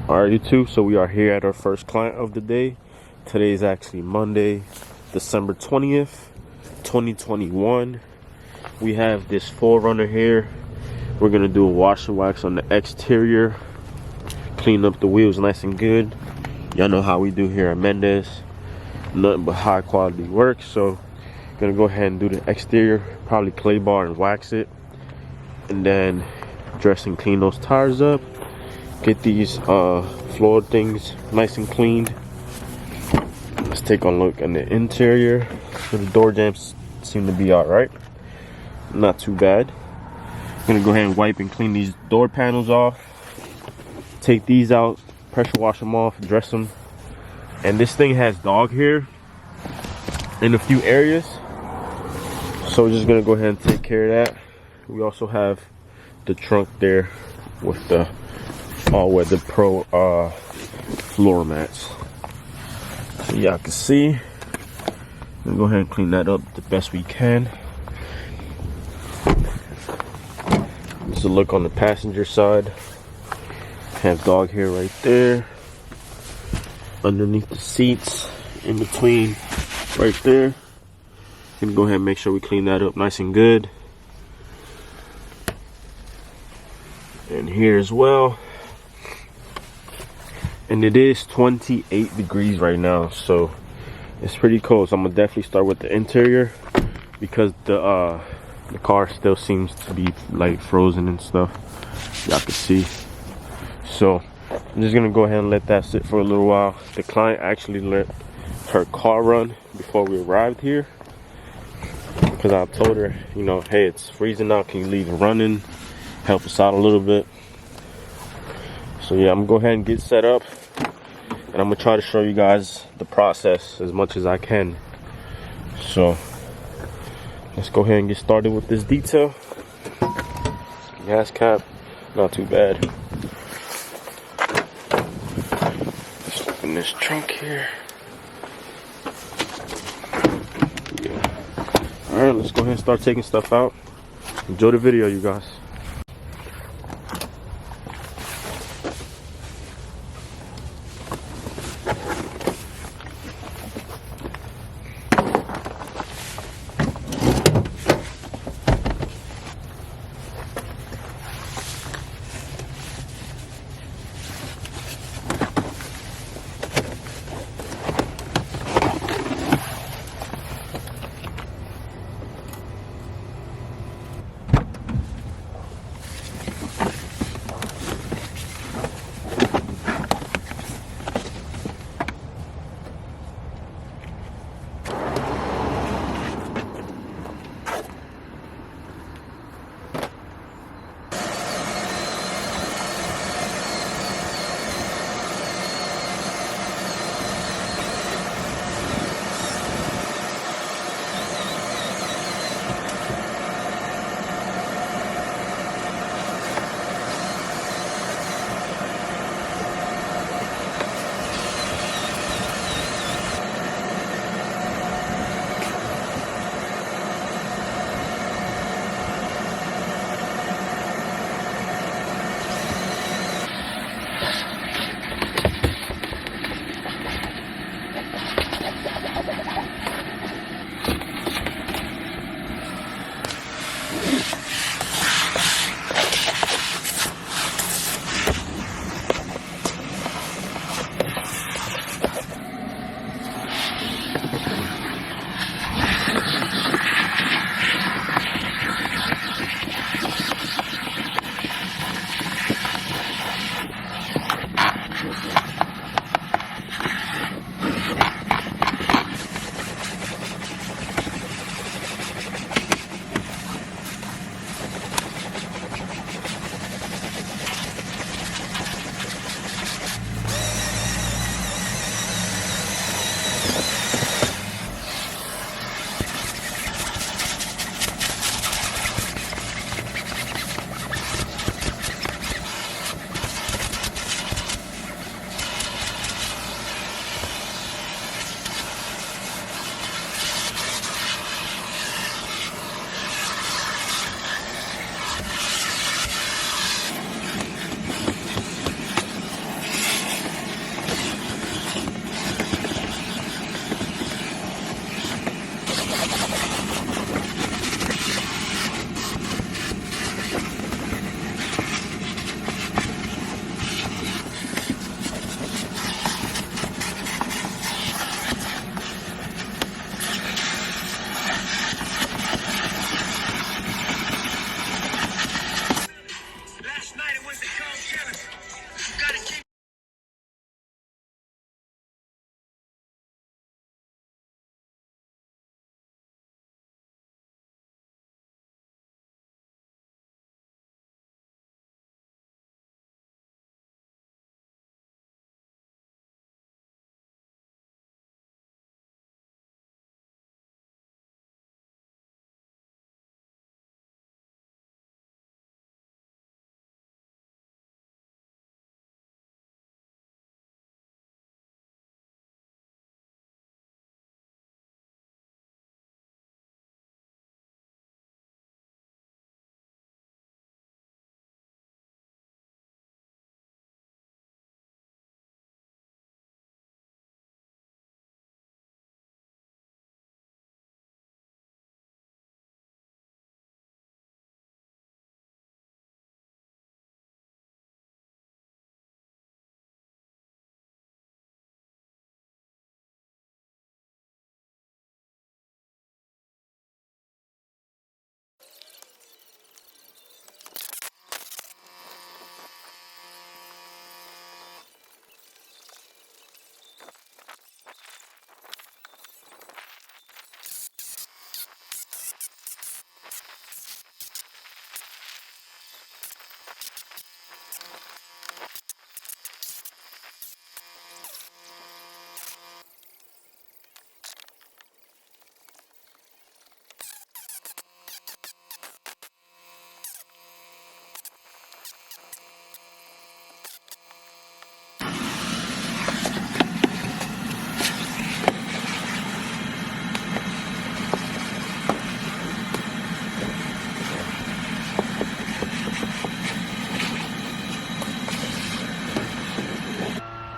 Alright, YouTube, so we are here at our first client of the day. Today is actually Monday, December 20th, 2021. We have this 4Runner here. We're gonna do a wash and wax on the exterior, clean up the wheels nice and good. Y'all know how we do here at Mendez, nothing but high quality work. So gonna go ahead and do the exterior, probably clay bar and wax it, and then dress and clean those tires up. Get these floor things nice and cleaned. Let's take a look at the interior. So the door jambs seem to be all right, not too bad. I'm gonna go ahead and wipe and clean these door panels off, take these out, pressure wash them off, dress them. And this thing has dog hair in a few areas, so we're just gonna go ahead and take care of that. We also have the trunk there with the all-weather pro floor mats. So y'all can see. We'll go ahead and clean that up the best we can. This is a look on the passenger side. Have dog hair right there, underneath the seats, in between, right there. Gonna go ahead and make sure we clean that up nice and good. And here as well. And it is 28 degrees right now, so it's pretty cold. So I'm gonna definitely start with the interior because the car still seems to be like frozen and stuff. Y'all can see. So I'm just gonna go ahead and let that sit for a little while. The client actually let her car run before we arrived here, because I told her, you know, hey, it's freezing out, can you leave it running, help us out a little bit. So yeah, I'm gonna go ahead and get set up, and I'm gonna try to show you guys the process as much as I can. So let's go ahead and get started with this detail. Gas cap, not too bad. Let's open this trunk here. Yeah. All right, let's go ahead and start taking stuff out. Enjoy the video, you guys.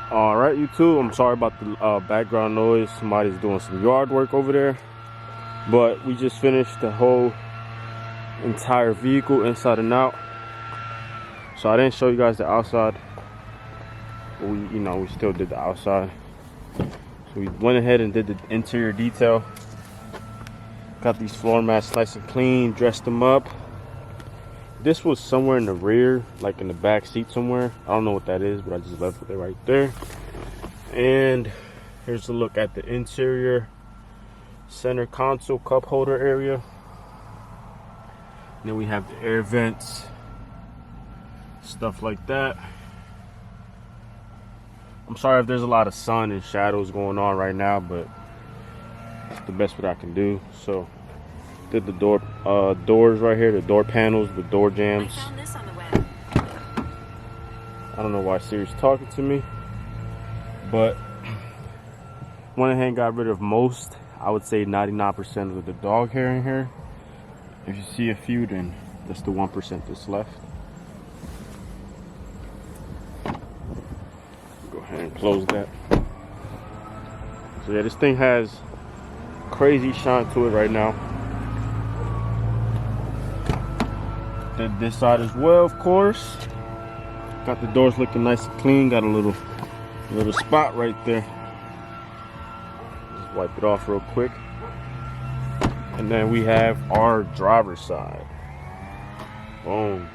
All right, YouTube, I'm sorry about the background noise. Somebody's doing some yard work over there, but we just finished the whole entire vehicle inside and out. So I didn't show you guys the outside, but we still did the outside. So we went ahead and did the interior detail. Got these floor mats nice and clean, dressed them up. This was somewhere in the rear, like in the back seat somewhere. I don't know what that is, but I just left it there right there. And here's a look at the interior center console cup holder area. And then we have the air vents, stuff like that. I'm sorry if there's a lot of sun and shadows going on right now, but it's the best what I can do. So did the doors right here, the door panels with door jams. I found this on the web. I don't know why Siri's talking to me, but went ahead and got rid of most, I would say 99% of the dog hair in here. If you see a few, then that's the 1% that's left. Go ahead and close that. So yeah, this thing has crazy shine to it right now. Did this side as well, of course. Got the doors looking nice and clean. Got a little spot right there. Just wipe it off real quick. And then we have our driver's side. Boom.